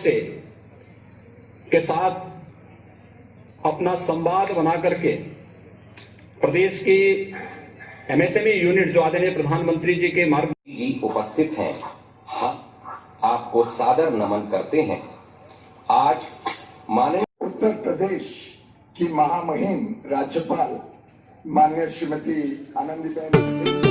से के साथ अपना संवाद बना करके प्रदेश की एमएसएमई यूनिट जो आदरणीय प्रधानमंत्री जी के मार्ग जी उपस्थित हैं, हम आपको सादर नमन करते हैं। आज माननीय उत्तर प्रदेश की महामहिम राज्यपाल माननीय श्रीमती आनंदीबेन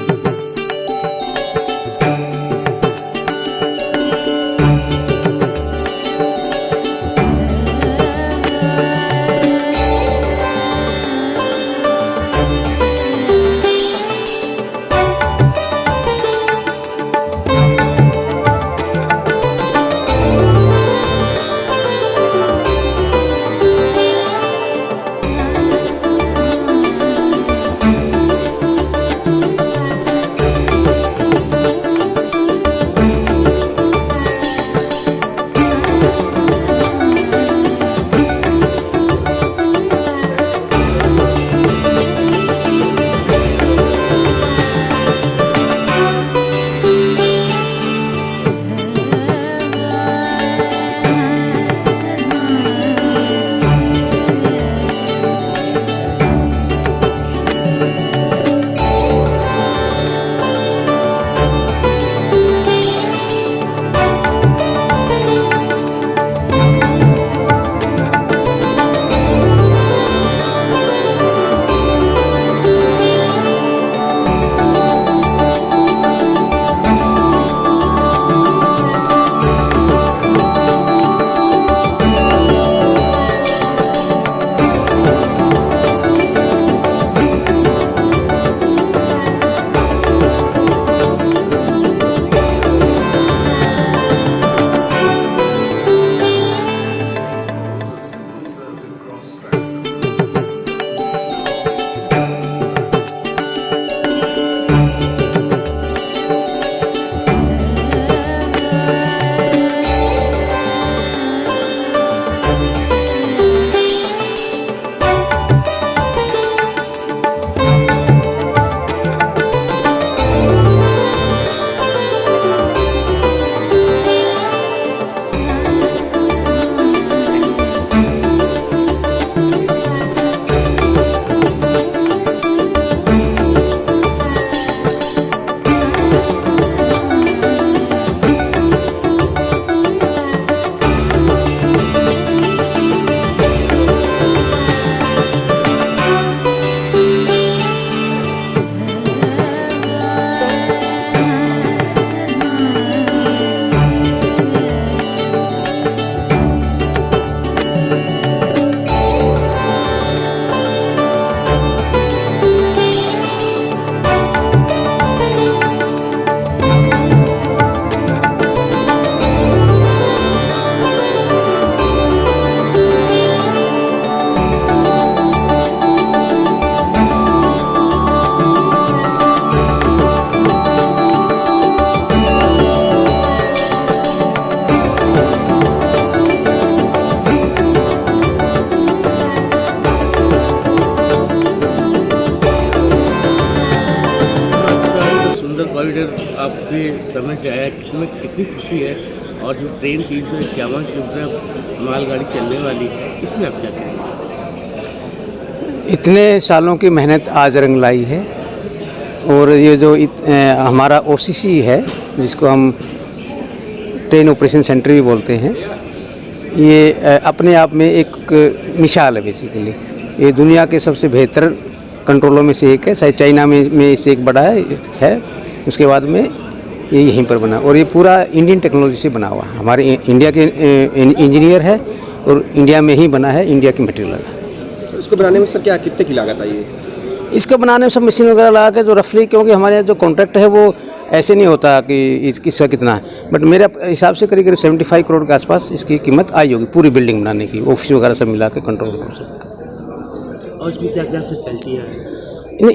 कॉरिडोर आपके समझ आया, कितनी कितनी खुशी है। और जो ट्रेन 351 किलोमीटर मालगाड़ी चलने वाली है, इसमें आप क्या कहेंगे? इतने सालों की मेहनत आज रंग लाई है। और ये जो हमारा ओसीसी है, जिसको हम ट्रेन ऑपरेशन सेंटर भी बोलते हैं, ये अपने आप में एक मिसाल है। बेसिकली ये दुनिया के सबसे बेहतर कंट्रोलों में से एक है। शायद चाइना में इससे एक बड़ा है। उसके बाद में ये यहीं पर बना, और ये पूरा इंडियन टेक्नोलॉजी से बना हुआ है। हमारे इंडिया के इंजीनियर है और इंडिया में ही बना है, इंडिया की मटेरियल है। तो इसको बनाने में सर क्या कितने की लागत आई है? इसको बनाने में सब मशीन वगैरह लगा के जो रफली, क्योंकि हमारे यहाँ जो कॉन्ट्रैक्ट है वो ऐसे नहीं होता कि इसका कितना है, बट मेरे हिसाब से करीब 75 करोड़ के आसपास इसकी कीमत आई होगी, पूरी बिल्डिंग बनाने की, ऑफिस वगैरह सब मिला के कंट्रोल कर सकते। और इसमें क्या क्या फैसिलिटी है?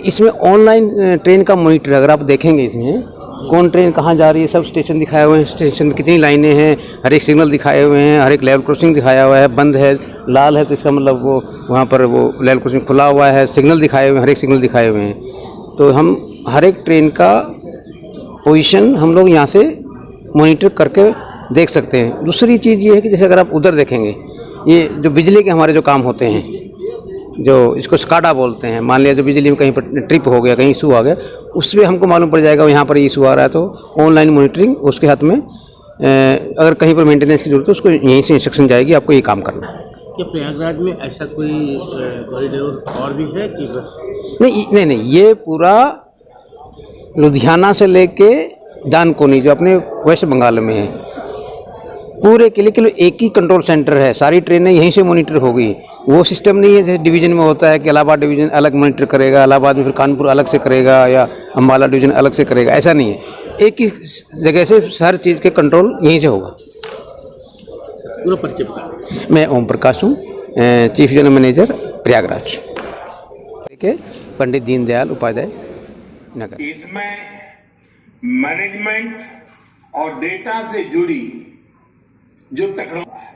इसमें ऑनलाइन ट्रेन का मॉनिटर, अगर आप देखेंगे इसमें कौन ट्रेन कहाँ जा रही है, सब स्टेशन दिखाए हुए हैं, स्टेशन में कितनी लाइनें हैं, हर एक सिग्नल दिखाए हुए हैं, हर एक लेवल क्रॉसिंग दिखाया हुआ है। बंद है, लाल है तो इसका मतलब वो वहाँ पर वो लेवल क्रॉसिंग खुला हुआ है, सिग्नल दिखाए हुए हैं, हर एक सिग्नल दिखाए हुए हैं। तो हम हर एक ट्रेन का पोजीशन हम लोग यहाँ से मॉनिटर करके देख सकते हैं। दूसरी चीज़ ये है कि जैसे अगर आप उधर देखेंगे, ये जो बिजली के हमारे जो काम होते हैं, जो इसको स्काडा बोलते हैं, मान लिया जो बिजली में कहीं पर ट्रिप हो गया, कहीं इशू आ गया, उसमें हमको मालूम पड़ जाएगा यहाँ पर इशू आ रहा है, तो ऑनलाइन मॉनिटरिंग उसके हाथ में, अगर कहीं पर मेंटेनेंस की जरूरत है उसको यहीं से इंस्ट्रक्शन जाएगी, आपको ये काम करना है। क्या प्रयागराज में ऐसा कोई कॉरिडोर और भी है कि बस? नहीं, ये पूरा लुधियाना से लेके दानकोनी जो अपने वेस्ट बंगाल में है, पूरे के लिए एक ही कंट्रोल सेंटर है, सारी ट्रेनें यहीं से मॉनिटर होगी। वो सिस्टम नहीं है जैसे डिवीज़न में होता है कि इलाहाबाद डिवीज़न अलग मॉनिटर करेगा, इलाहाबाद में फिर कानपुर अलग से करेगा या अम्बाला डिवीज़न अलग से करेगा, ऐसा नहीं है। एक ही जगह से हर चीज़ के कंट्रोल यहीं से होगा। पूरा परिचय बता। मैं ओम प्रकाश हूँ, चीफ जनरल मैनेजर प्रयागराज के पंडित दीनदयाल उपाध्याय नगर। इसमें मैनेजमेंट और डेटा से जुड़ी जो टेक्नोलॉजी,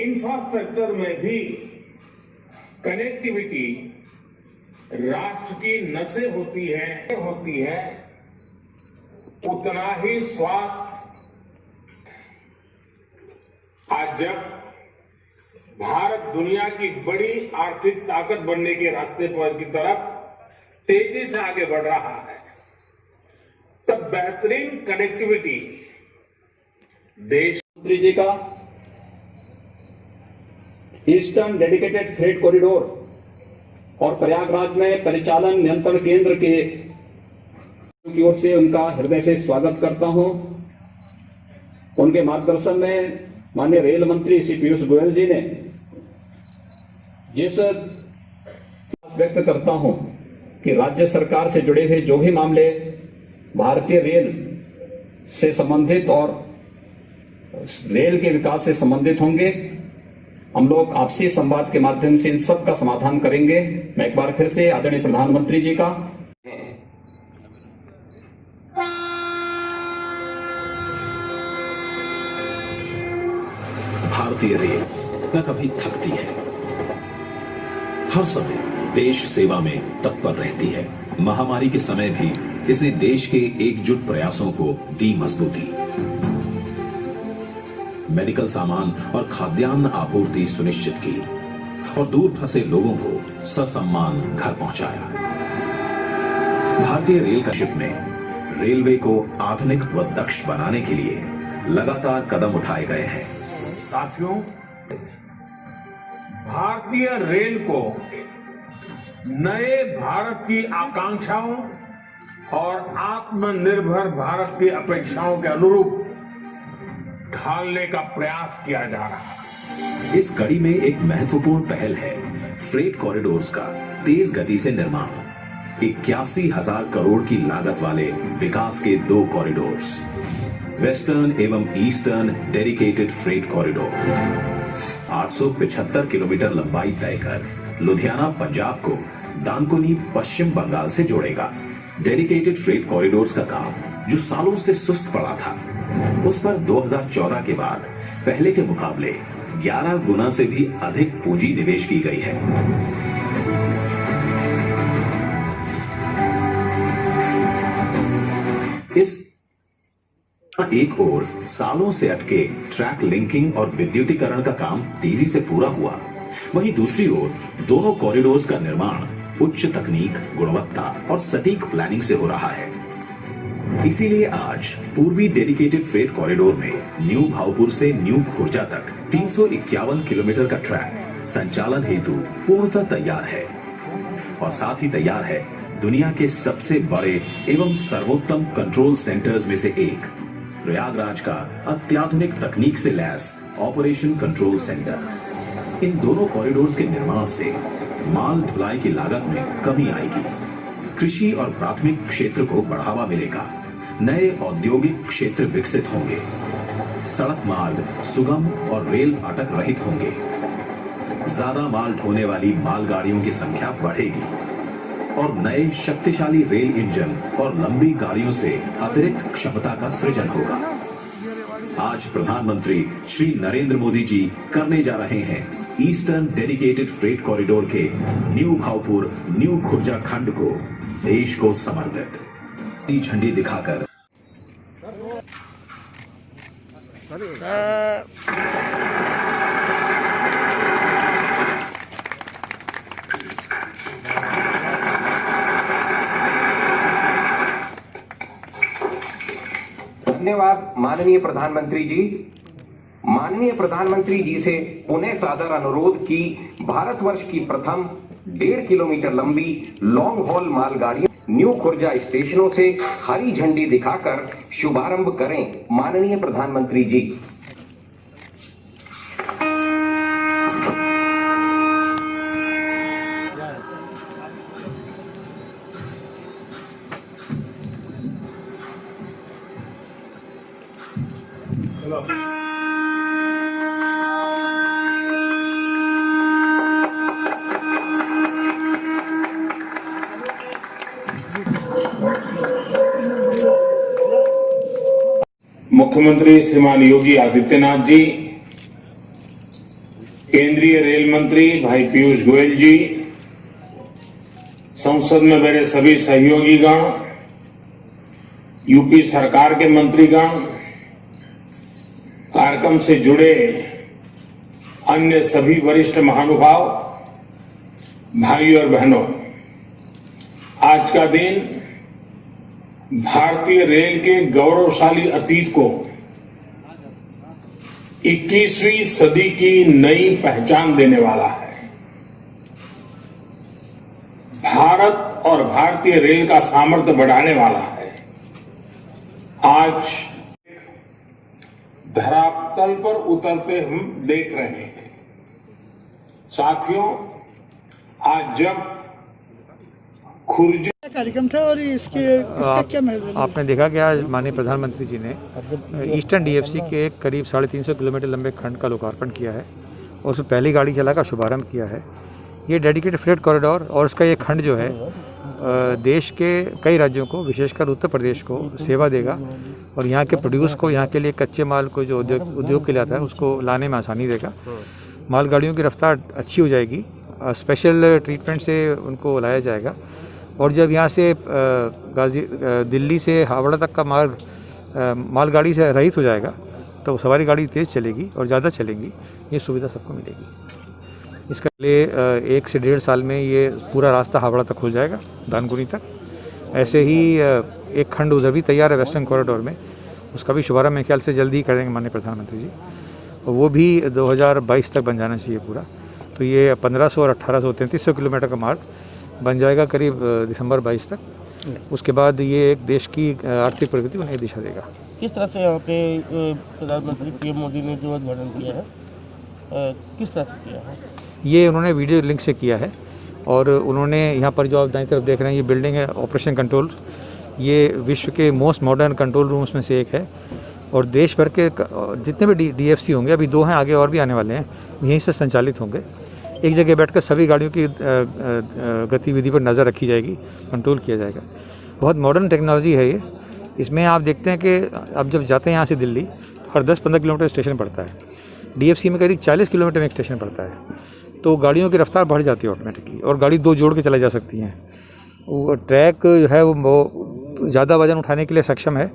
इंफ्रास्ट्रक्चर में भी कनेक्टिविटी राष्ट्र की नसें होती है उतना ही स्वास्थ्य। आज जब भारत दुनिया की बड़ी आर्थिक ताकत बनने के रास्ते पर की तरफ तेजी से आगे बढ़ रहा है, तब बेहतरीन कनेक्टिविटी देश मंत्री जी का ईस्टर्न डेडिकेटेड फ्रेट कॉरिडोर और प्रयागराज में परिचालन नियंत्रण केंद्र की ओर से उनका हृदय से स्वागत करता हूं। उनके मार्गदर्शन में माननीय रेल मंत्री श्री पीयूष गोयल जी ने जिस व्यक्त करता हूं कि राज्य सरकार से जुड़े हुए जो भी मामले भारतीय रेल से संबंधित और रेल के विकास से संबंधित होंगे, हम लोग आपसी संवाद के माध्यम से इन सब का समाधान करेंगे। मैं एक बार फिर से आदरणीय प्रधानमंत्री जी का भारतीय रेल न कभी थकती है, हर समय देश सेवा में तत्पर रहती है। महामारी के समय भी इसने देश के एकजुट प्रयासों को दी मजबूती। मेडिकल सामान और खाद्यान्न आपूर्ति सुनिश्चित की और दूर फंसे लोगों को ससम्मान घर पहुंचाया। भारतीय रेल का शिप में रेलवे को आधुनिक व दक्ष बनाने के लिए लगातार कदम उठाए गए हैं। साथियों, भारतीय रेल को नए भारत की आकांक्षाओं और आत्मनिर्भर भारत की अपेक्षाओं के अनुरूप ढालने का प्रयास किया जा रहा है। इस कड़ी में एक महत्वपूर्ण पहल है फ्रेट कॉरिडोर्स का तेज गति से निर्माण। 81,000 करोड़ की लागत वाले विकास के 2 कॉरिडोर्स, वेस्टर्न एवं eastern dedicated freight corridor 875 kilometre लंबाई तय कर लुधियाना पंजाब को दानकुनी पश्चिम बंगाल से जोड़ेगा। डेडिकेटेड फ्रेट कॉरिडोर्स का काम जो सालों से सुस्त पड़ा था, उस पर 2014 के बाद पहले के मुकाबले 11 गुना से भी अधिक पूंजी निवेश की गई है। इस एक ओर सालों से अटके ट्रैक लिंकिंग और विद्युतीकरण का काम तेजी से पूरा हुआ, वहीं दूसरी ओर दोनों कॉरिडोर्स का निर्माण उच्च तकनीक, गुणवत्ता और सटीक प्लानिंग से हो रहा है। इसीलिए आज पूर्वी डेडिकेटेड फ्रेट कॉरिडोर में न्यू भावपुर से न्यू खुर्जा तक 351 किलोमीटर का ट्रैक संचालन हेतु पूर्णतः तैयार है और साथ ही तैयार है दुनिया के सबसे बड़े एवं सर्वोत्तम कंट्रोल सेंटर्स में से एक प्रयागराज का अत्याधुनिक तकनीक से लैस ऑपरेशन कंट्रोल सेंटर। इन दोनों कॉरिडोर्स के निर्माण से माल ढुलाई की लागत में कमी आएगी, कृषि और प्राथमिक क्षेत्र को बढ़ावा मिलेगा, नए औद्योगिक क्षेत्र विकसित होंगे, सड़क मार्ग सुगम और रेल फाटक रहित होंगे, ज्यादा माल ढोने वाली मालगाड़ियों की संख्या बढ़ेगी और नए शक्तिशाली रेल इंजन और लंबी गाड़ियों से अतिरिक्त क्षमता का सृजन होगा। आज प्रधानमंत्री श्री नरेंद्र मोदी जी करने जा रहे हैं ईस्टर्न डेडिकेटेड फ्रेट कॉरिडोर के न्यू भावपुर न्यू खुर्जा खंड को देश को समर्पित। झंडी दिखाकर धन्यवाद माननीय प्रधानमंत्री जी। माननीय प्रधानमंत्री जी से पुनः सादर अनुरोध की भारतवर्ष की प्रथम 1.5 किलोमीटर लंबी लॉन्ग हॉल मालगाड़ी न्यू खुर्जा स्टेशनों से हरी झंडी दिखाकर शुभारंभ करें। माननीय प्रधानमंत्री जी। मुख्यमंत्री श्रीमान योगी आदित्यनाथ जी, केंद्रीय रेल मंत्री भाई पीयूष गोयल जी, संसद में मेरे सभी सहयोगीगण, यूपी सरकार के मंत्रीगण, कार्यक्रम से जुड़े अन्य सभी वरिष्ठ महानुभाव, भाई और बहनों, आज का दिन भारतीय रेल के गौरवशाली अतीत को 21वीं सदी की नई पहचान देने वाला है। भारत और भारतीय रेल का सामर्थ्य बढ़ाने वाला है। आज धरातल पर उतरते हम देख रहे हैं। साथियों, आज जब खुर्जा कार्यक्रम था और इसका क्या महत्व? आपने देखा कि आज माननीय प्रधानमंत्री जी ने ईस्टर्न डीएफसी के करीब 350 किलोमीटर लंबे खंड का लोकार्पण किया है और उसमें पहली गाड़ी चला का शुभारंभ किया है। ये डेडिकेटेड फ्रेट कॉरिडोर और उसका ये खंड जो है देश के कई राज्यों को, विशेषकर उत्तर प्रदेश को सेवा देगा और यहाँ के प्रोड्यूस को, यहाँ के लिए कच्चे माल को जो उद्योग के लिए आता है उसको लाने में आसानी देगा। मालगाड़ियों की रफ्तार अच्छी हो जाएगी, स्पेशल ट्रीटमेंट से उनको लाया जाएगा और जब यहाँ से दिल्ली से हावड़ा तक का मार्ग मालगाड़ी से रहित हो जाएगा तो सवारी गाड़ी तेज़ चलेगी और ज़्यादा चलेंगी। ये सुविधा सबको मिलेगी। इसके लिए 1 से 1.5 साल में ये पूरा रास्ता हावड़ा तक खुल जाएगा, दानकुनी तक। ऐसे ही एक खंड उधर भी तैयार है वेस्टर्न कॉरिडोर में, उसका भी शुभारंभ मेरे ख्याल से जल्दी ही करेंगे माननीय प्रधानमंत्री जी और वो भी 2022 तक बन जाना चाहिए पूरा। तो ये 1500 और 1800 3300 किलोमीटर का मार्ग बन जाएगा करीब दिसंबर 22 तक। उसके बाद ये एक देश की आर्थिक प्रगति को नई दिशा देगा। किस तरह से यहाँ पे प्रधानमंत्री पीएम मोदी ने जो उद्घाटन किया है, किस तरह से किया है? ये उन्होंने वीडियो लिंक से किया है और उन्होंने यहाँ पर जो आप दाईं तरफ देख रहे हैं ये बिल्डिंग है ऑपरेशन कंट्रोल। ये विश्व के मोस्ट मॉडर्न कंट्रोल रूम्स में से एक है और देश भर के जितने भी डीएफसी होंगे, अभी 2 हैं, आगे और भी आने वाले हैं, यहीं से संचालित होंगे। एक जगह बैठकर सभी गाड़ियों की गतिविधि पर नज़र रखी जाएगी, कंट्रोल किया जाएगा। बहुत मॉडर्न टेक्नोलॉजी है ये। इसमें आप देखते हैं कि अब जब जाते हैं यहाँ से दिल्ली, हर 10-15 किलोमीटर स्टेशन पड़ता है। डीएफसी में करीब 40 किलोमीटर में एक स्टेशन पड़ता है। तो गाड़ियों की रफ्तार बढ़ जाती है ऑटोमेटिकली और गाड़ी 2 जोड़ के चलाई जा सकती हैं। वो ट्रैक जो है वो ज़्यादा वजन उठाने के लिए सक्षम है,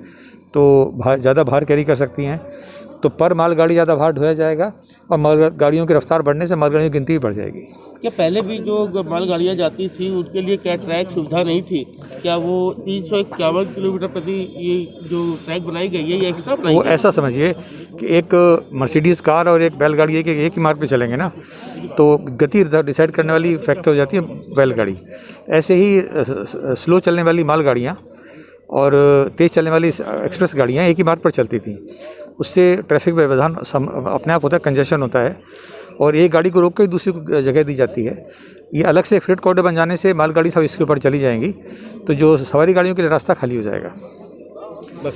तो ज़्यादा भार कैरी कर सकती हैं, तो पर मालगाड़ी ज़्यादा भार ढोया जाएगा और मालगाड़ियों की रफ्तार बढ़ने से मालगाड़ियों की गिनती भी बढ़ जाएगी। क्या पहले भी जो मालगाड़ियाँ जाती थी उनके लिए क्या ट्रैक सुविधा नहीं थी? क्या वो 351 किलोमीटर प्रति ये जो ट्रैक बनाई गई है ये एक्स्ट्रा बनाई? वो ऐसा समझिए कि एक मर्सिडीज़ कार और एक बैलगाड़ी एक ही मार्ग पे चलेंगे ना, तो गति डिसाइड करने वाली फैक्टर हो जाती है बैलगाड़ी। ऐसे ही स्लो चलने वाली मालगाड़ियाँ और तेज़ चलने वाली एक्सप्रेस गाड़ियाँ एक ही मार्ग पर चलती थी। उससे ट्रैफिक व्यवधान अपने आप होता है, कंजेशन होता है और एक गाड़ी को रोक कर दूसरी को जगह दी जाती है। ये अलग से फ्रेट कॉरिडोर बन जाने से मालगाड़ी सब इसके ऊपर चली जाएंगी, तो जो सवारी गाड़ियों के लिए रास्ता खाली हो जाएगा। बस